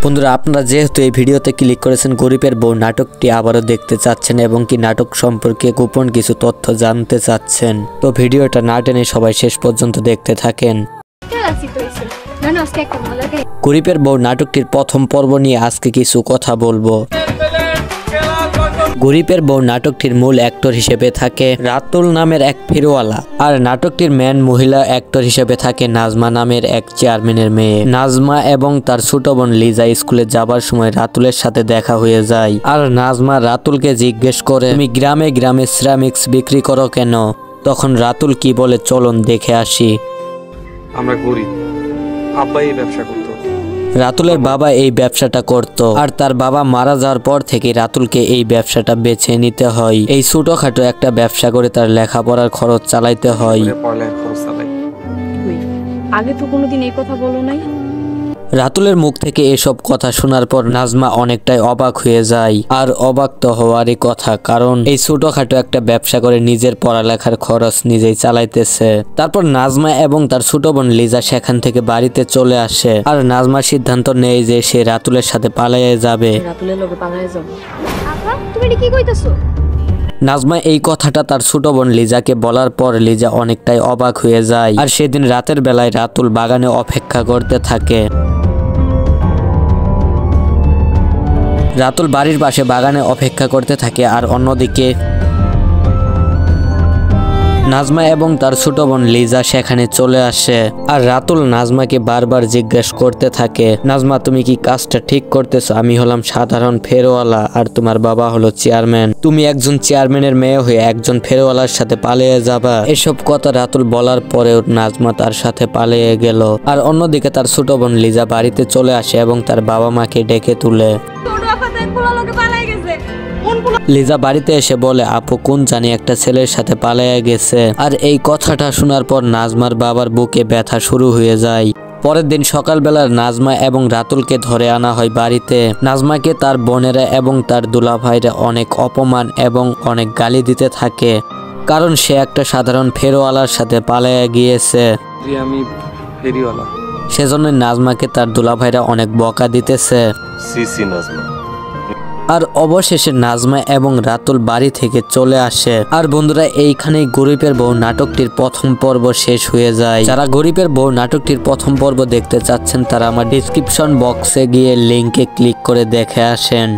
বন্ধুরা, আপনারা যেহেতু এই ভিডিওতে ক্লিক করেছেন গরিবের বউ নাটকটি আবারও দেখতে চাচ্ছেন এবং কি নাটক সম্পর্কে গোপন কিছু তথ্য জানতে চাচ্ছেন, তো ভিডিওটা না টেনে সবাই শেষ পর্যন্ত দেখতে থাকেন। গরিবের বউ নাটকটির প্রথম পর্ব নিয়ে আজকে কিছু কথা বলবো। গরিবের বউ নাটকটির মূল অ্যাক্টর হিসেবে থাকে রাতুল নামের এক ফেরিওয়ালা, আর নাটকটির মেন মহিলা অ্যাক্টর হিসেবে থাকে নাজমা নামের এক চেয়ারম্যানের মেয়ে। নাজমা এবং তার ছোট বোন লিজা স্কুলে যাবার সময় রাতুলের সাথে দেখা হয়ে যায়, আর নাজমা রাতুলকে জিজ্ঞেস করে, তুমি গ্রামে গ্রামে সিরামিক্স বিক্রি করো কেন? তখন রাতুল কি বলে, চলুন দেখে আসি। আমরা গরিব, আব্বা এই ব্যবসা করতো। রাতুলের বাবা এই ব্যবসাটা করত, আর তার বাবা মারা যাওয়ার পর থেকে রাতুলকে এই ব্যবসাটা বেছে নিতে হয়। এই ছোটখাটো একটা ব্যবসা করে তার লেখাপড়ার খরচ চালাইতে হয়। আগে তো কোনোদিন এই কথা বলো নাই। রাতুলের মুখ থেকে এসব কথা শোনার পর নাজমা অনেকটাই অবাক হয়ে যায়, আর অবাক তো হওয়ারই কথা, কারণ এই ছোটখাটো একটা ব্যবসা করে নিজের পড়ালেখার খরচ নিজেই চালাইতেছে। তারপর নাজমা এবং তার ছোট বোন লিজা সেখান থেকে বাড়িতে চলে আসে, আর নাজমা সিদ্ধান্ত নেয় যে সে রাতুলের সাথে পালিয়ে যাবে। রাতুলের লগে পালিয়ে যাব। আপা, তুমি এটা কি কইতাছো? নাজমা এই কথাটা তার ছোট বোন লিজাকে বলার পর লিজা অনেকটাই অবাক হয়ে যায়, আর সেদিন রাতের বেলায় রাতুল বাগানে অপেক্ষা করতে থাকে। রাতুল বাড়ির পাশে বাগানে অপেক্ষা করতে থাকে, আর অন্যদিকে নাজমা এবং তার ছোট বোন লিজা সেখানে চলে আসে। আর রাতুল নাজমাকে বারবার জিজ্ঞেস করতে থাকে, নাজমা তুমি কি কাজটা ঠিক করতেছো? আমি হলাম সাধারণ ফেরিওয়ালা, আর তোমার বাবা হলো চেয়ারম্যান। তুমি একজন চেয়ারম্যানের মেয়ে হয়ে একজন ফেরিওয়ালার সাথে পালিয়ে যাবা? এসব কথা রাতুল বলার পরেও নাজমা তার সাথে পালিয়ে গেল। আর অন্যদিকে তার ছোট বোন লিজা বাড়িতে চলে আসে এবং তার বাবা মাকে ডেকে তুলে। লিজা বাড়িতে এসে বলে, আপু কোন জানি একটা ছেলের সাথে পালিয়ে গেছে। আর এই কথাটা শোনার পর নাজমার বাবার বুকে ব্যথা শুরু হয়ে যায়। পরের দিন সকালবেলা নাজমা এবং রাতুলকে ধরে আনা হয় বাড়িতে। নাজমাকে তার বোনেরা এবং তার দুলাভাইরা অনেক অপমান এবং অনেক গালি দিতে থাকে, কারণ সে একটা সাধারণ ফেরিওয়ালার সাথে পালিয়ে গিয়েছে। সেজন্য নাজমাকে তার দুলাভাইরা অনেক বকা দিতেছে। আর অবশেষে নাজমা এবং রাতুল বাড়ি থেকে চলে আসে। আর বন্ধুরা, এইখানেই গরিবের বউ নাটকটির প্রথম পর্ব শেষ হয়ে যায়। যারা গরিবের বউ নাটকটির প্রথম পর্ব দেখতে চাচ্ছেন তারা আমার ডিসক্রিপশন বক্সে গিয়ে লিংকে ক্লিক করে দেখে আসেন।